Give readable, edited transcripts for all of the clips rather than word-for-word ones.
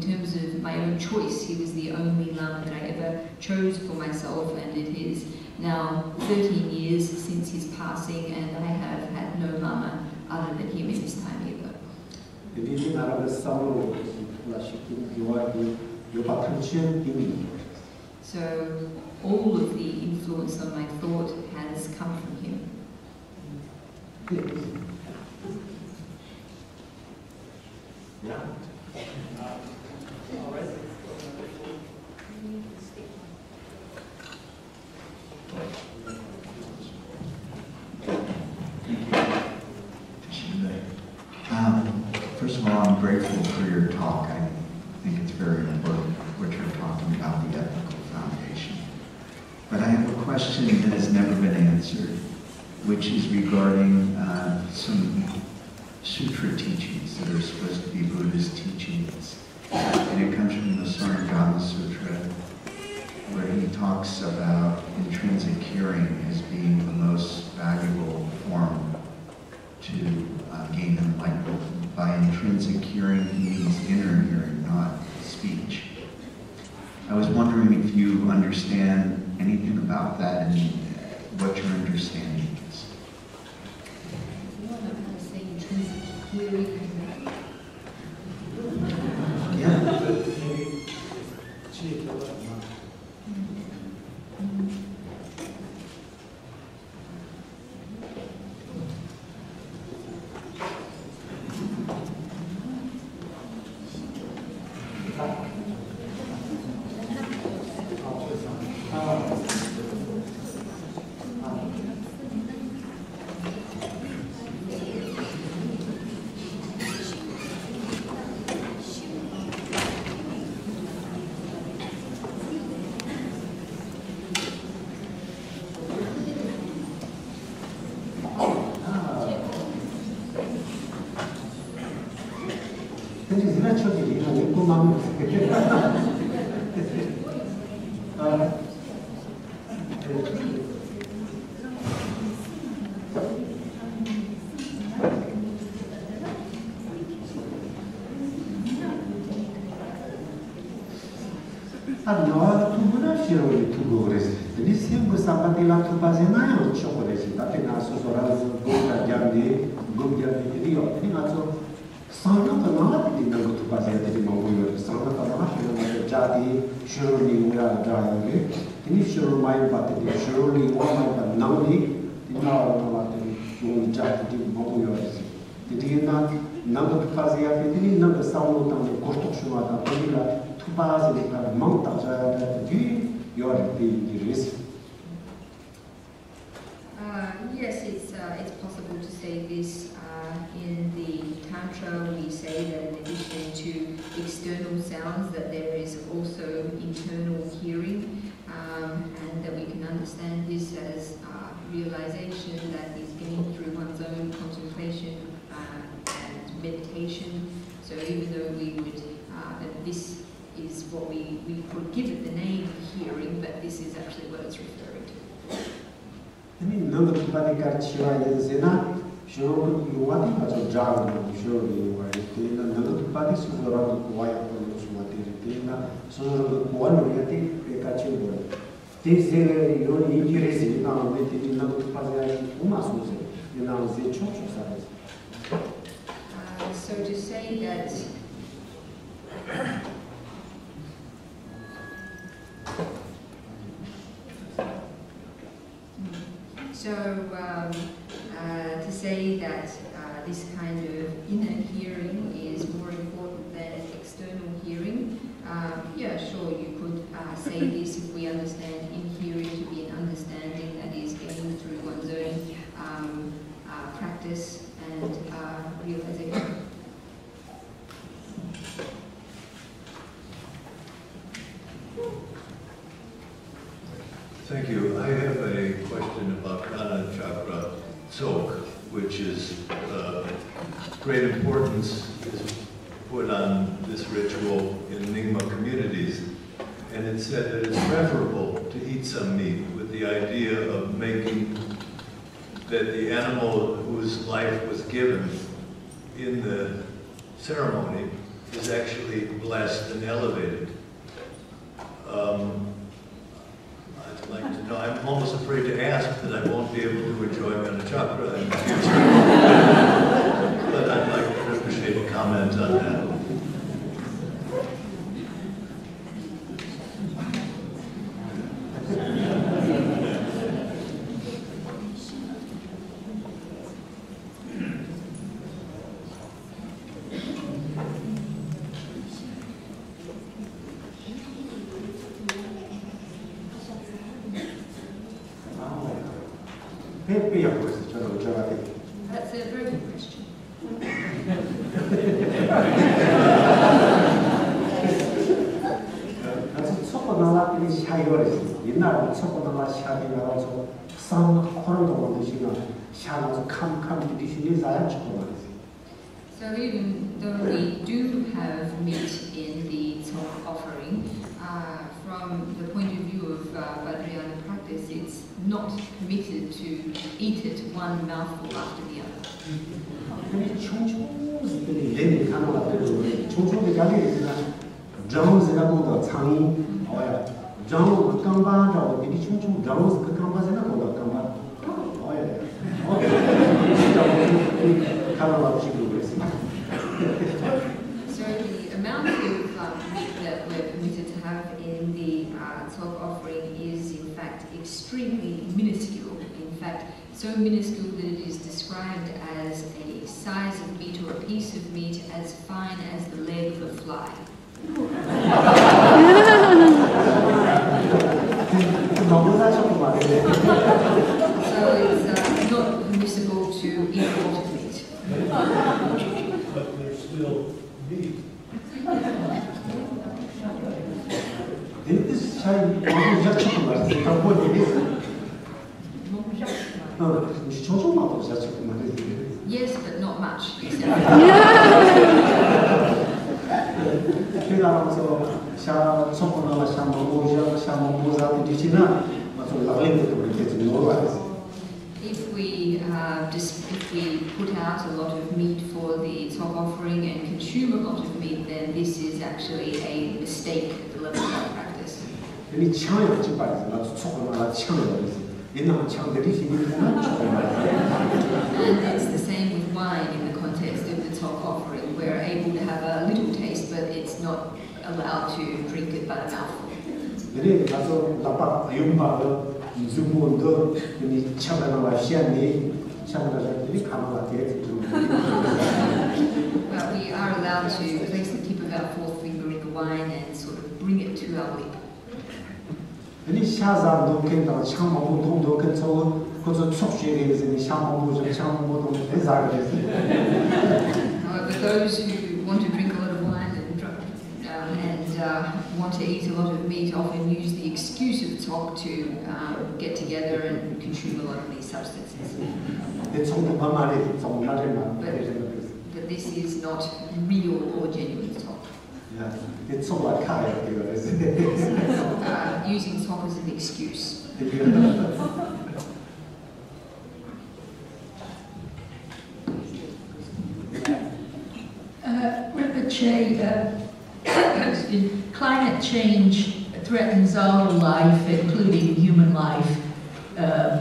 terms of my own choice, he was the only Lama that I ever chose for myself, and it is now 13 years since his passing, and I have had no Lama other than him in this time either. So all of the influence on my thought has come from him. Yeah. All right. First of all, I'm grateful for your talk. I think it's very important what you're talking about, the ethical foundation. But I have a question that has never been answered, which is regarding some sutra teachings that are supposed to be Buddhist teachings. And it comes from the Sarngama Sutra, where he talks about intrinsic hearing as being the most valuable form to gain enlightenment. By intrinsic hearing, he means inner hearing, not speech. I was wondering if you understand anything about that and what your understanding is. You want to say intrinsic hearing? Yes, it's possible to say this. In the Tantra, we say that in addition to external sounds, that there is also internal hearing, and that we can understand this as realization that is gained through one's own contemplation and meditation. So even though we would, that this is what we could give it the name hearing, but this is actually what it's referring to. So to say that to say that this kind of inner hearing is more important than external hearing, yeah, sure, you could say this if we understand in hearing to be an understanding that is gained through one's own practice and realization. Thank you. I have a question about Prana Chakra Tsok, which is great importance is put on this ritual in Nyingma communities. And it said that it's preferable to eat some meat with the idea of making that the animal whose life was given in the ceremony is actually blessed and elevated. I'd like to know, I'm almost afraid to ask that I won't be able to enjoy Manachakra in the future. But I'd like to appreciate a comment on that. That's a very good question. So even though we do have meat in the talk offering, from the point of view of Vajrayana practice, it's not permitted to eat it one mouthful after the other. So the amount of meat that we're permitted to have in the talk offering is in fact extremely minuscule. In fact, so minuscule that it is described as a size of meat or a piece of meat as fine as the leg of a fly. So it's not permissible to eat a lot of meat. But there's still meat. Yes, but not much. If we put out a lot of meat for the talk offering and consume a lot of meat, then this is actually a mistake at the level of our practice. And it's the same with wine in the context of the talk offering. We're able to have a little taste, but it's not allowed to drink it by a mouthful. But we are allowed to place the tip of our fourth finger in the wine and sort of bring it to our lip. However, those who want to drink a lot of wine and want to eat a lot of meat often use the excuse of talk to get together and consume a lot of these substances. But this is not real or genuine talk. Using talk as an excuse. Climate change threatens our life, including human life.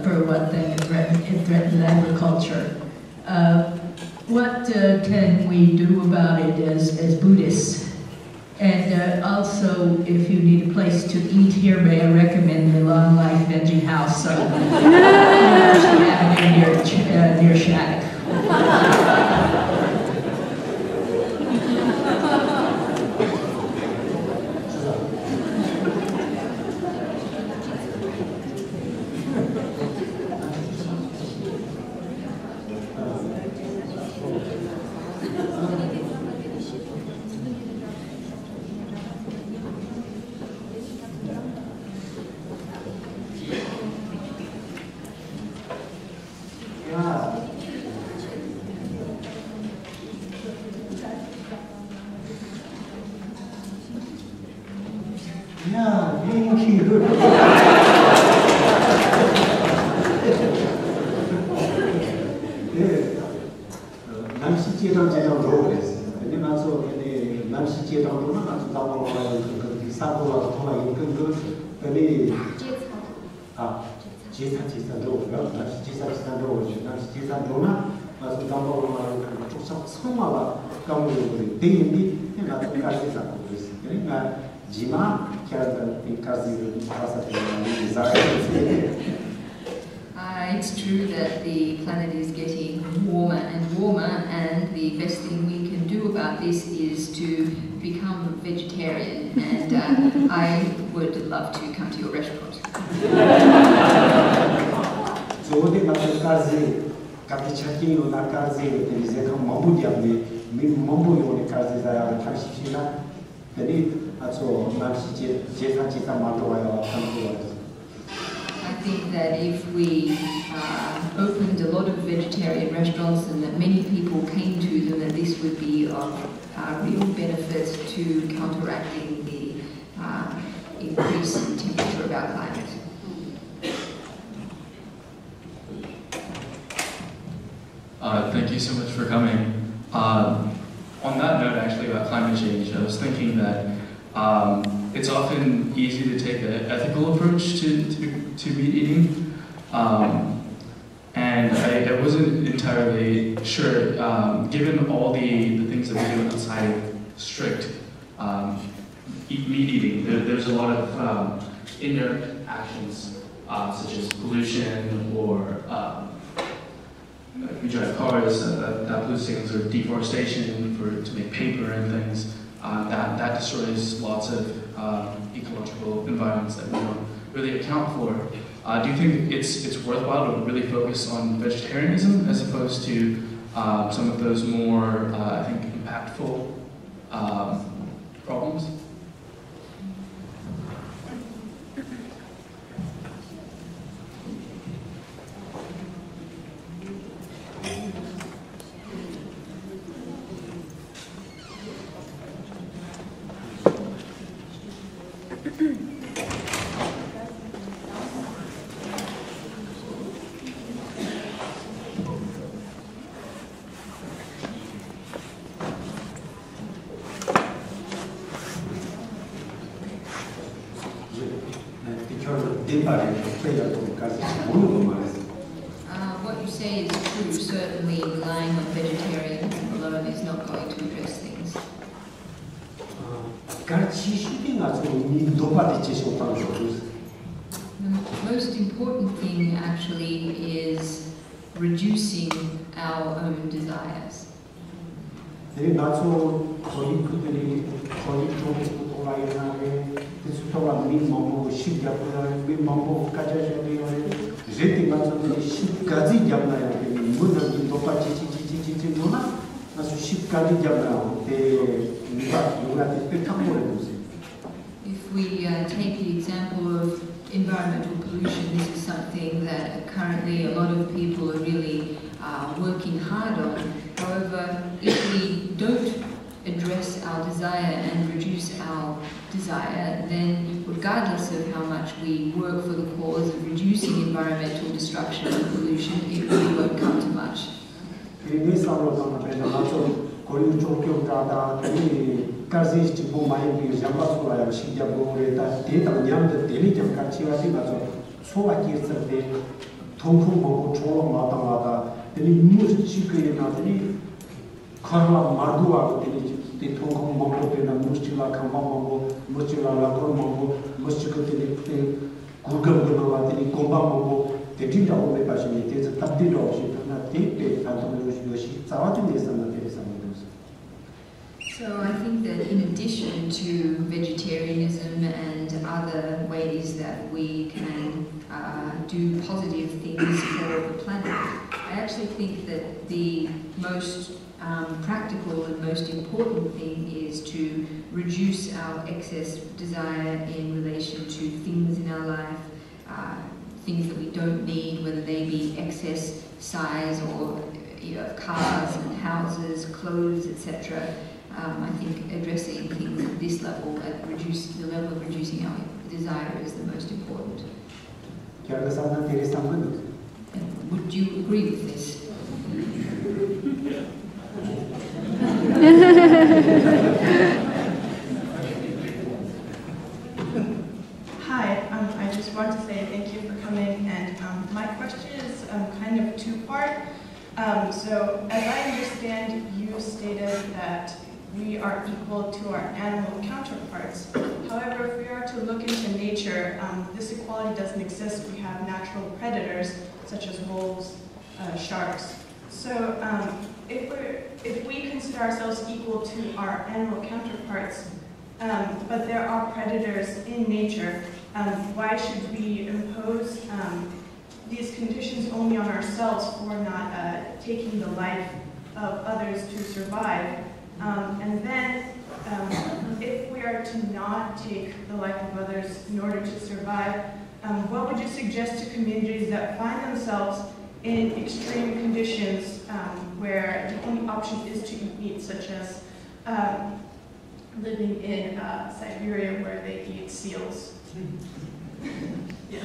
For one thing, it threatens agriculture. What can we do about it as Buddhists? And also, if you need a place to eat here, may I recommend the Long Life Veggie House on University Avenue near Shattuck. 사고가 통하기 근데 제사도고요. 제사도고 제사도나 아주 담보로 쭉 성화가 감으로 되는데 내가 까지 잡고 있어요. 그러니까 지마 캐릭터까지 가서 되는 It's true that the planet is getting warmer and warmer, and the best thing we can do about this is to become vegetarian, and I would love to come to your restaurant. 저번에 같은 까지 같이 찾기로 나까지 이제 그 뭐부디한테 뭐부요네 까지다야 당시나 근데 아주 날씨 제사 만들어야 한거 I think that if we opened a lot of vegetarian restaurants and that many people came to them, that this would be of real benefit to counteracting the increase in temperature of our climate. Thank you so much for coming. On that note, actually, about climate change, I was thinking that it's often easy to take an ethical approach to meat eating, and I wasn't entirely sure, given all the things that we do outside of strict meat eating, there's a lot of indirect actions, such as pollution, or we drive cars that pollute things, or deforestation to make paper and things. That destroys lots of ecological environments that we don't really account for. Do you think it's worthwhile to really focus on vegetarianism as opposed to some of those more, I think, impactful problems? What you say is true. Certainly, relying on vegetarianism alone is not going to address things. The most important thing actually is reducing our own desires. If we take the example of environmental pollution, this is something that currently a lot of people are really working hard on. However, if we don't address our desire and reduce our desire, then regardless of how much we work for the cause of reducing environmental destruction and pollution, it really won't come to much. So I think that in addition to vegetarianism and other ways that we can do positive things for the planet, I actually think that the most practical and most important thing is to reduce our excess desire in relation to things in our life, things that we don't need, whether they be excess size or cars and houses, clothes, etc. I think addressing things at this level, the level of reducing our desire, is the most important. Would you agree with this? just want to say thank you for coming, and my question is kind of two-part. So, as I understand, you stated that we are equal to our animal counterparts. However, if we are to look into nature, this equality doesn't exist. We have natural predators, such as wolves, sharks. So, if we consider ourselves equal to our animal counterparts, but there are predators in nature, why should we impose these conditions only on ourselves for not taking the life of others to survive? And then, if we are to not take the life of others in order to survive, what would you suggest to communities that find themselves in extreme conditions where the only option is to eat meat, such as living in Siberia where they eat seals? Yeah.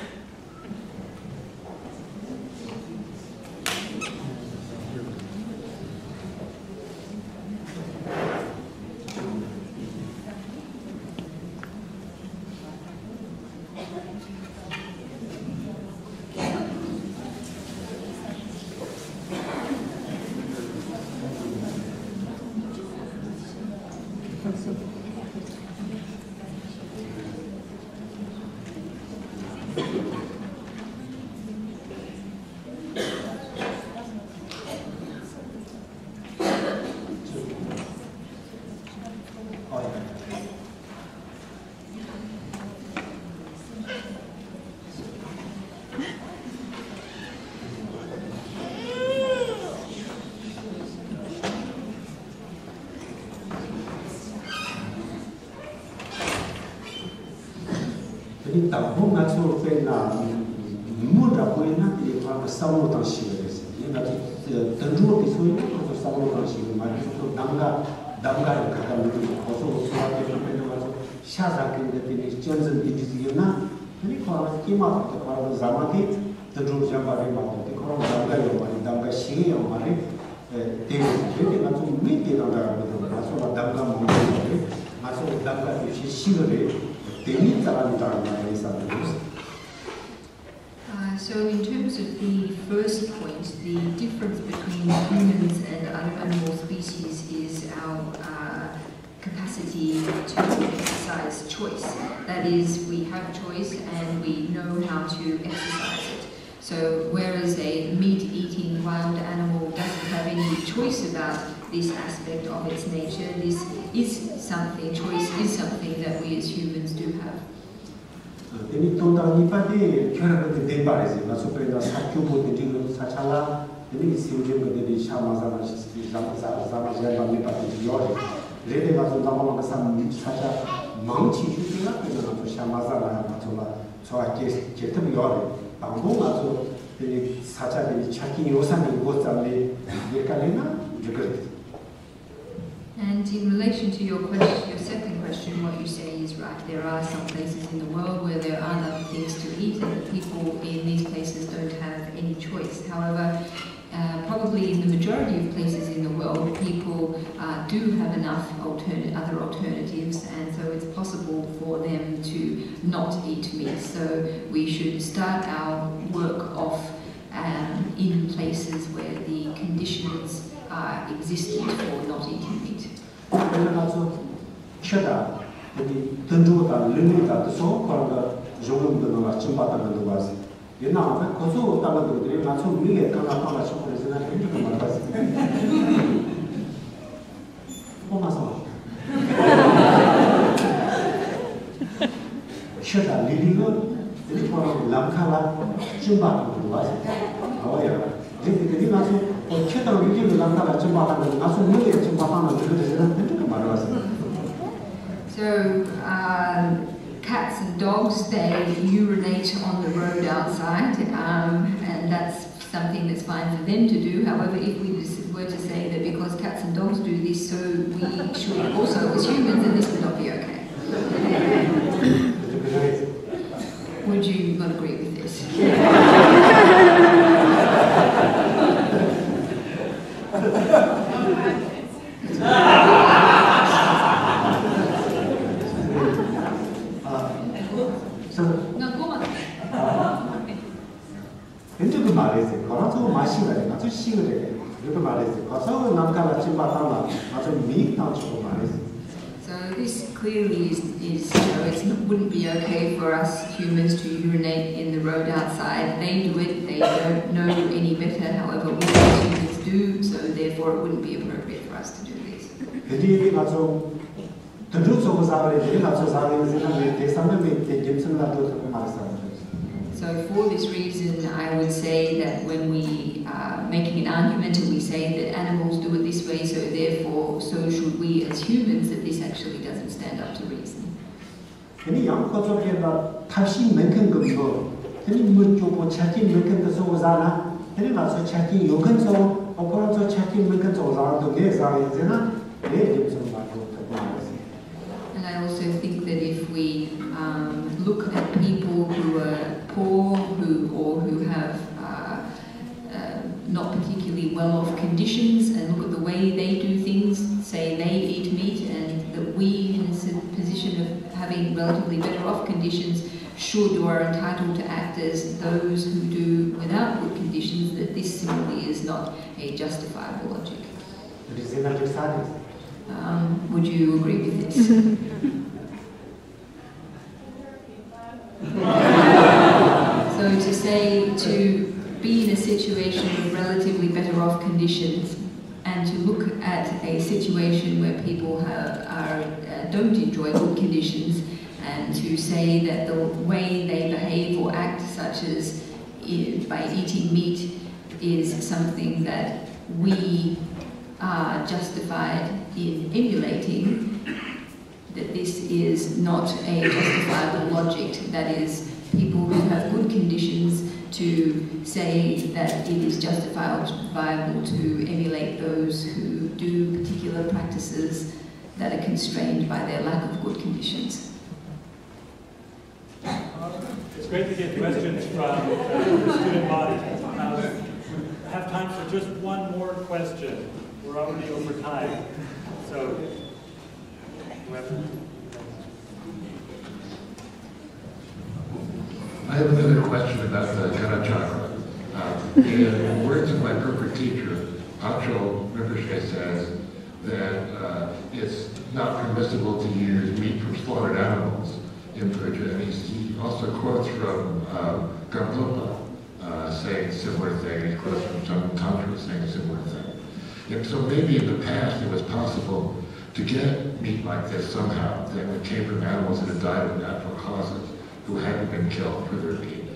Tampoco nacho pena muda buena y para samu tan sigue es. Y na tanto que soy no samu tan sigue más que danga el catamento coso suave que pena más shaza que de tiene chanzen didiona ni para que más para zamati tanto ya para más que para danga yo más danga sigue yo más te que nacho mete danga nacho danga muy nacho danga que sigue So in terms of the first point, the difference between humans and other animal species is our capacity to exercise choice. That is, we have choice and we know how to exercise it. So whereas a meat-eating wild animal doesn't have any choice about this aspect of its nature, this is something, choice is something that we as humans do have. Ini total ni pada cara kita deparasi, masuk pada satu buat tinggal sacalah. Ini siapa yang kita sama ni pada jual. Jadi masuk dalam masa saca mangci juga kita masuk sama masuk soal kita jual. Bangun masuk ini saca ini caki yosan ini buat sambil berkalena juga. And in relation to your question, your second question, what you say is right. There are some places in the world where there aren't other things to eat, and the people in these places don't have any choice. However, probably in the majority of places in the world, people do have enough other alternatives, and so it's possible for them to not eat meat. So we should start our work off in places where the conditions are existent for not eating meat. So, cats and dogs, they urinate on the road outside, and that's something that's fine for them to do. However, if we were to say that because cats and dogs do this, so we should also as humans, then this would not be okay. Would you not agree with this? 말했어요. 거라서 마시가 아주 시그래. 이렇게 말했어요. 거서 남가라 찜바타마 아주 미익당치고 말했어요. So this clearly wouldn't be okay for us humans to urinate in the road outside. They do it, they don't know any better, however we as humans do, so therefore it wouldn't be appropriate for us to do this. 그들이 아주 들으서 사람들이 아주 사람들이 대상을 때 점선라도 말했어요. So for this reason, I would say that when we are making an argument and we say that animals do it this way, so therefore, so should we as humans, that this actually doesn't stand up to reason. 근데 양코쪽에다 탑시 몇큰 금고, 근데 문쪽고 차티 몇큰 것을 오잖아. 근데 나서 차티 요근서, 어퍼런서 차티 몇큰 오잖아도 내 상에서나 내 점선 말고 And I also think that if we look at people who are poor, who have not particularly well-off conditions, and look at the way they do things, say they eat meat, and that we, in a position of having relatively better-off conditions, should or are entitled to act as those who do without good conditions, that this simply is not a justifiable logic. Would you agree with this? So to say, to be in a situation of relatively better off conditions and to look at a situation where people don't enjoy good conditions, and to say that the way they behave or act, such as by eating meat, is something that we are justified in emulating, that this is not a justifiable logic. That is, people who have good conditions, to say that it is justifiable to emulate those who do particular practices that are constrained by their lack of good conditions. It's great to get questions from the student body. We have time for just one more question. We're already over time. So, whoever. I have another question about the Jhana Chakra. In the words of my perfect teacher, Pancho Rinpoche says that it's not permissible to use meat from slaughtered animals in puja, and he also quotes from Khenpo saying a similar thing. He quotes from Chan Tantra saying a similar thing. And so maybe in the past it was possible to get meat like this somehow that came from animals that had died of natural causes, who hadn't been killed for their meat.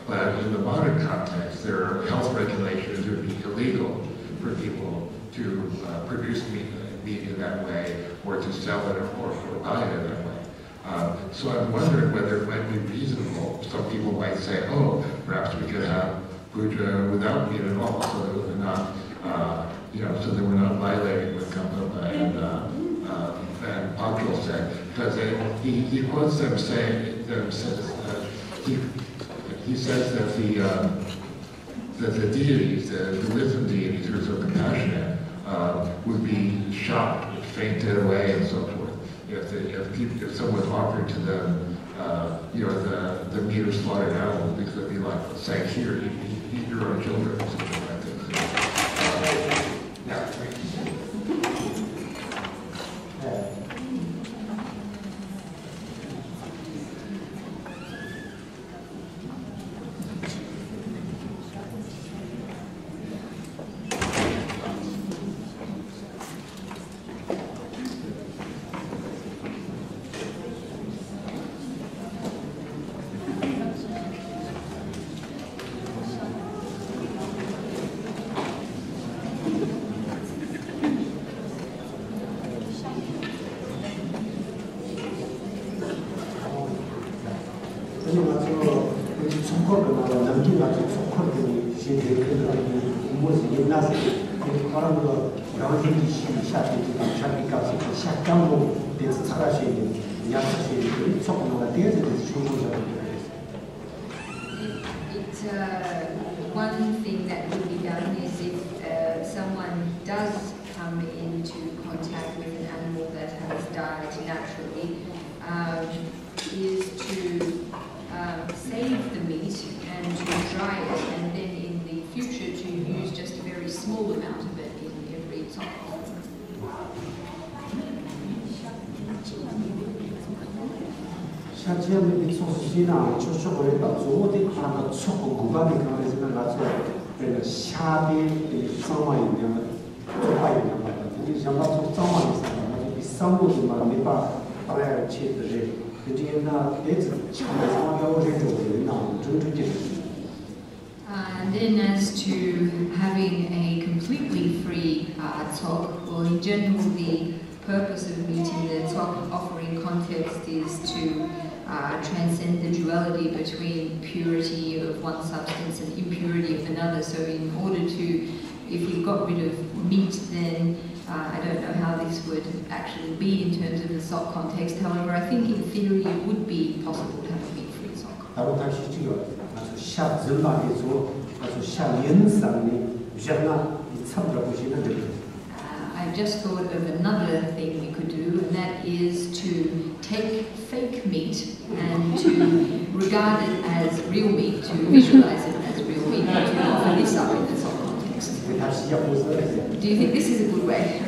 But in the modern context, there are health regulations. It would be illegal for people to produce meat in that way, or to sell it, or buy it in that way. So I'm wondering whether it might be reasonable. Some people might say, oh, perhaps we could have puja without meat at all, so that we're not, so that we're not violating what Khenpo and Pancho said, because he quotes them saying, he says that the deities, the wisdom deities who are so compassionate, would be shocked, fainted away, and so forth, if someone offered to them, the meat of slaughtered animals, because it'd be like saying, here, eat your own children, or something like this. One thing that would be done is if someone does come into contact with an animal that has died naturally, is to save the meat and to dry it, and then 샤지하면 소수지나 초초거리 어디 하나가 초고 구간이 가면서 나서 그 샤비 상황이면 조파이냐 말이야. 우리 장갑 상황이 있어요. 비싼 곳만 내가 알아야 치들이 그중에나 대체 참 상황이 오래 좀 나오는 중중지. And then as to having a completely free talk, well, in general, the purpose of meeting the talk offering context is to transcend the duality between purity of one substance and impurity of another. So in order to, if you've got rid of meat, then I don't know how this would actually be in terms of the SOC context. However, I think in theory it would be possible to have a meat-free SOC. I've just thought of another thing we could do, and that is to take fake meat and to regard it as real meat, to visualize it as real meat, and to offer this up in the SOC context. Do you think this is a good way?